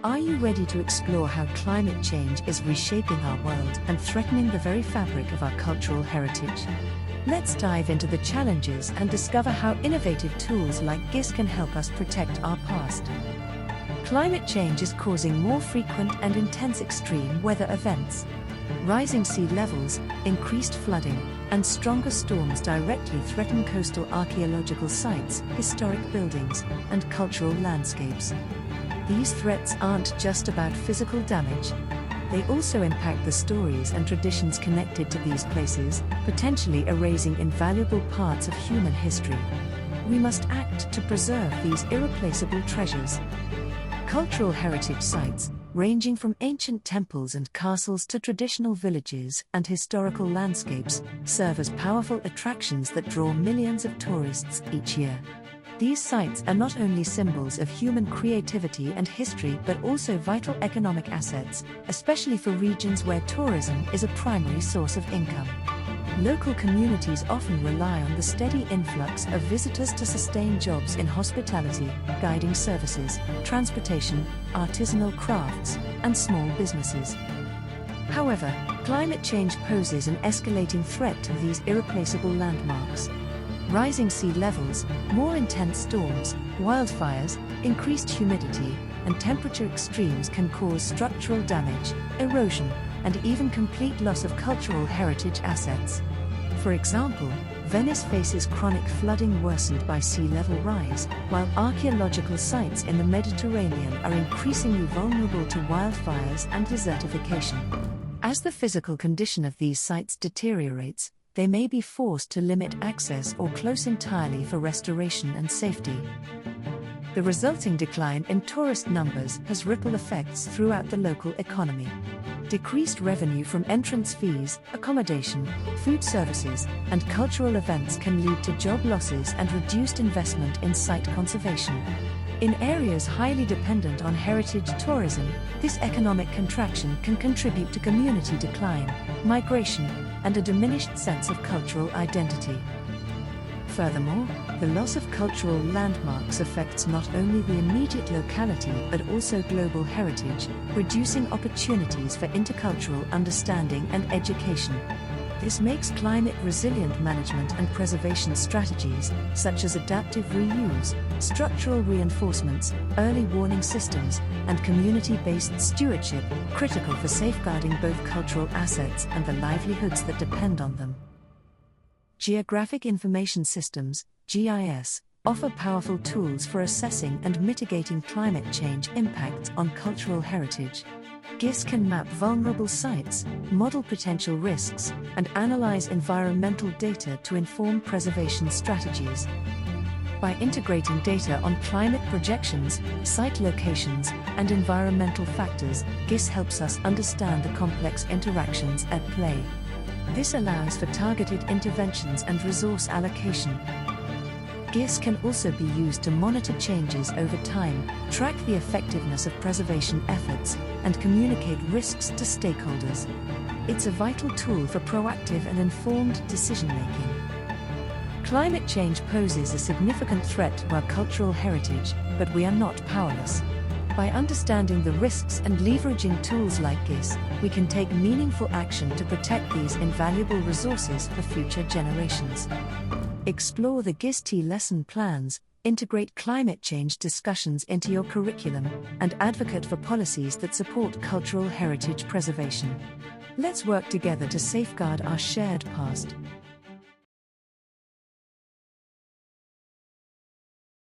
Are you ready to explore how climate change is reshaping our world and threatening the very fabric of our cultural heritage? Let's dive into the challenges and discover how innovative tools like GIS-T can help us protect our past. Climate change is causing more frequent and intense extreme weather events. Rising sea levels, increased flooding, and stronger storms directly threaten coastal archaeological sites, historic buildings, and cultural landscapes. These threats aren't just about physical damage. They also impact the stories and traditions connected to these places, potentially erasing invaluable parts of human history. We must act to preserve these irreplaceable treasures. Cultural heritage sites, ranging from ancient temples and castles to traditional villages and historical landscapes, serve as powerful attractions that draw millions of tourists each year. These sites are not only symbols of human creativity and history but also vital economic assets, especially for regions where tourism is a primary source of income. Local communities often rely on the steady influx of visitors to sustain jobs in hospitality, guiding services, transportation, artisanal crafts, and small businesses. However, climate change poses an escalating threat to these irreplaceable landmarks. Rising sea levels, more intense storms, wildfires, increased humidity, and temperature extremes can cause structural damage, erosion, and even complete loss of cultural heritage assets. For example, Venice faces chronic flooding worsened by sea level rise, while archaeological sites in the Mediterranean are increasingly vulnerable to wildfires and desertification. As the physical condition of these sites deteriorates, they may be forced to limit access or close entirely for restoration and safety. The resulting decline in tourist numbers has ripple effects throughout the local economy. Decreased revenue from entrance fees, accommodation, food services, and cultural events can lead to job losses and reduced investment in site conservation. In areas highly dependent on heritage tourism, this economic contraction can contribute to community decline, migration, and a diminished sense of cultural identity. Furthermore, the loss of cultural landmarks affects not only the immediate locality but also global heritage, reducing opportunities for intercultural understanding and education. This makes climate-resilient management and preservation strategies, such as adaptive reuse, structural reinforcements, early warning systems, and community-based stewardship, critical for safeguarding both cultural assets and the livelihoods that depend on them. Geographic Information Systems, GIS, offer powerful tools for assessing and mitigating climate change impacts on cultural heritage. GIS can map vulnerable sites, model potential risks, and analyze environmental data to inform preservation strategies. By integrating data on climate projections, site locations, and environmental factors, GIS helps us understand the complex interactions at play. This allows for targeted interventions and resource allocation. GIS can also be used to monitor changes over time, track the effectiveness of preservation efforts, and communicate risks to stakeholders. It's a vital tool for proactive and informed decision-making. Climate change poses a significant threat to our cultural heritage, but we are not powerless. By understanding the risks and leveraging tools like GIS, we can take meaningful action to protect these invaluable resources for future generations. Explore the GIS-T lesson plans, integrate climate change discussions into your curriculum, and advocate for policies that support cultural heritage preservation. Let's work together to safeguard our shared past.